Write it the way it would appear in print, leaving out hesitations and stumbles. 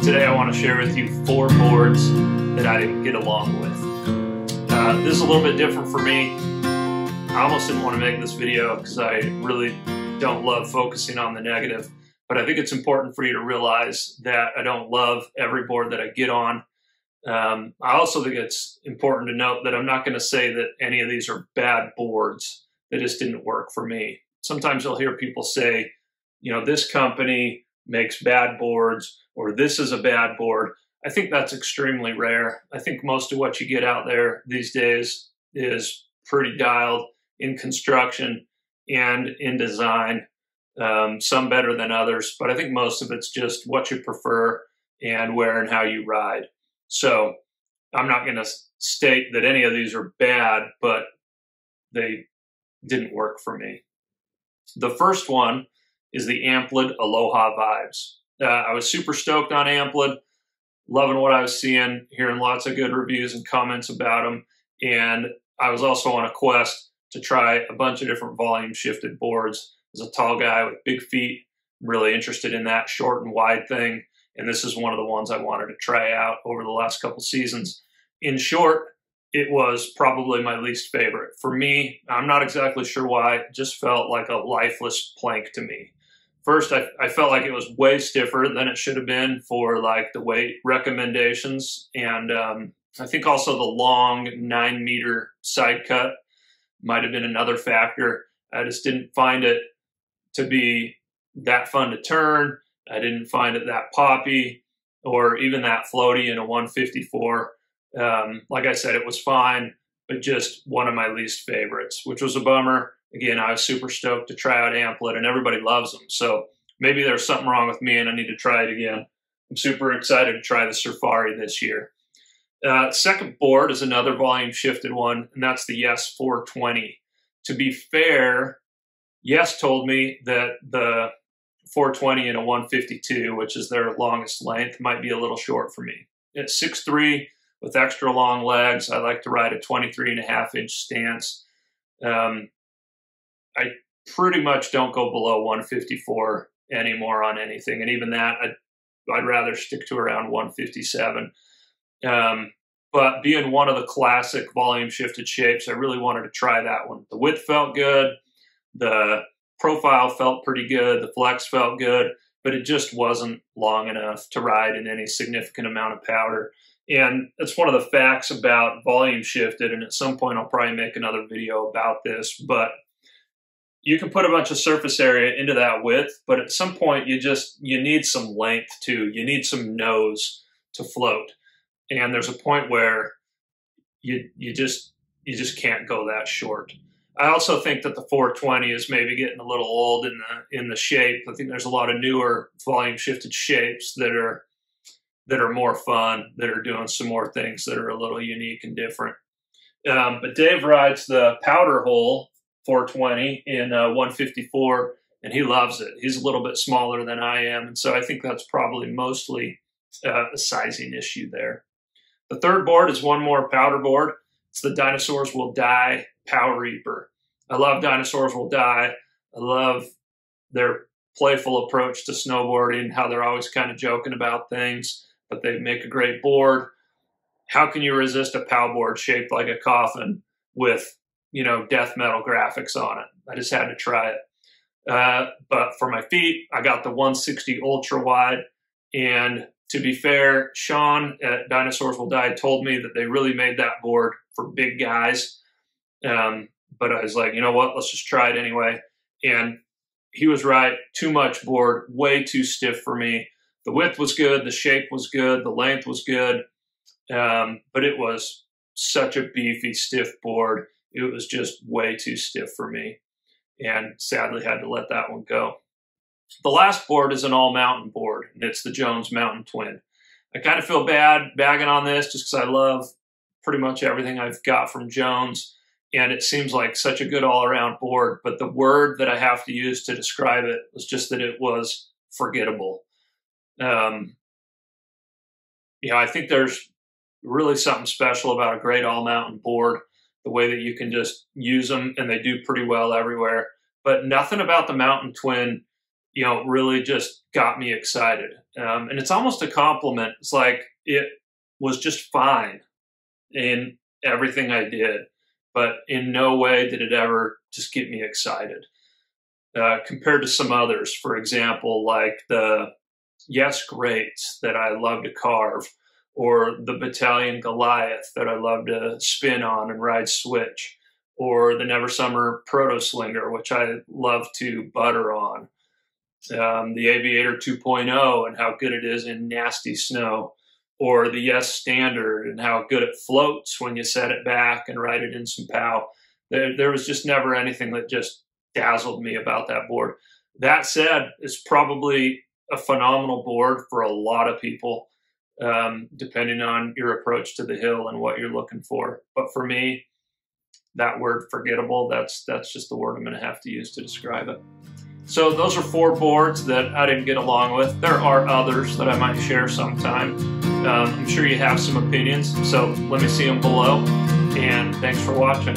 Today I want to share with you 4 boards that I didn't get along with. This is a little bit different for me. I almost didn't want to make this video because I really don't love focusing on the negative, but I think it's important for you to realize that I don't love every board that I get on. I also think it's important to note that I'm not going to say that any of these are bad boards. They just didn't work for me. Sometimes you'll hear people say, you know, this company makes bad boards, or this is a bad board. I think that's extremely rare. I think most of what you get out there these days is pretty dialed in construction and in design, some better than others, but I think most of it's just what you prefer and where and how you ride. So I'm not going to state that any of these are bad, but they didn't work for me. The first one is the Amplid Aloha vibes. I was super stoked on Amplid, loving what I was seeing, hearing lots of good reviews and comments about them. And I was also on a quest to try a bunch of different volume shifted boards. As a tall guy with big feet, I'm really interested in that short and wide thing. And this is one of the ones I wanted to try out over the last couple seasons. In short, it was probably my least favorite. For me, I'm not exactly sure why, it just felt like a lifeless plank to me. First, I felt like it was way stiffer than it should have been for like the weight recommendations. And I think also the long 9-meter side cut might have been another factor. I just didn't find it to be that fun to turn. I didn't find it that poppy or even that floaty in a 154. Like I said, it was fine, but just one of my least favorites, which was a bummer. Again, I was super stoked to try out Amplid, and everybody loves them. So maybe there's something wrong with me and I need to try it again. I'm super excited to try the Surfy this year. Second board is another volume shifted one, and that's the Yes 420. To be fair, Yes told me that the 420 in a 152, which is their longest length, might be a little short for me. At 6'3", with extra long legs, I like to ride a 23.5-inch stance. I pretty much don't go below 154 anymore on anything. And even that, I'd rather stick to around 157. But being one of the classic volume shifted shapes, I really wanted to try that one. The width felt good. The profile felt pretty good. The flex felt good, but it just wasn't long enough to ride in any significant amount of powder. And that's one of the facts about volume shifted. And at some point, I'll probably make another video about this, but you can put a bunch of surface area into that width, but at some point you need some length too. You need some nose to float. And there's a point where you just can't go that short. I also think that the 420 is maybe getting a little old in the shape. I think there's a lot of newer volume shifted shapes that are more fun, that are doing some more things that are a little unique and different. But Dave rides the powder hole 420 in 154, and he loves it. He's a little bit smaller than I am, and so I think that's probably mostly a sizing issue there. The third board is one more powder board. It's the Dinosaurs Will Die Power Reaper. I love Dinosaurs Will Die. I love their playful approach to snowboarding, how they're always kind of joking about things, but they make a great board. How can you resist a POW board shaped like a coffin with, you know, death metal graphics on it? I just had to try it. But for my feet, I got the 160 ultra wide. And to be fair, Sean at Dinosaurs Will Die told me that they really made that board for big guys. But I was like, you know what, let's just try it anyway. And he was right, too much board, way too stiff for me. The width was good, the shape was good, the length was good. But it was such a beefy, stiff board. It was just way too stiff for me, and sadly had to let that one go. The last board is an all-mountain board, and it's the Jones Mountain Twin. I kind of feel bad bagging on this just because I love pretty much everything I've got from Jones, and it seems like such a good all-around board, but the word that I have to use to describe it was just that it was forgettable. You know, I think there's really something special about a great all-mountain board, the way that you can just use them, and they do pretty well everywhere. But nothing about the Mountain Twin really just got me excited. And it's almost a compliment. It's like it was just fine in everything I did, but in no way did it ever just get me excited. Compared to some others, for example, like the Yes Greats that I love to carve, or the Battalion Goliath that I love to spin on and ride switch, or the Never Summer Proto Slinger, which I love to butter on, the Aviator 2.0 and how good it is in nasty snow, or the Yes Standard and how good it floats when you set it back and ride it in some pow. There was just never anything that just dazzled me about that board. That said, it's probably a phenomenal board for a lot of people, depending on your approach to the hill and what you're looking for. But for me, that word forgettable, that's just the word I'm going to have to use to describe it. So those are 4 boards that I didn't get along with. There are others that I might share sometime. I'm sure you have some opinions, so let me see them below, and thanks for watching.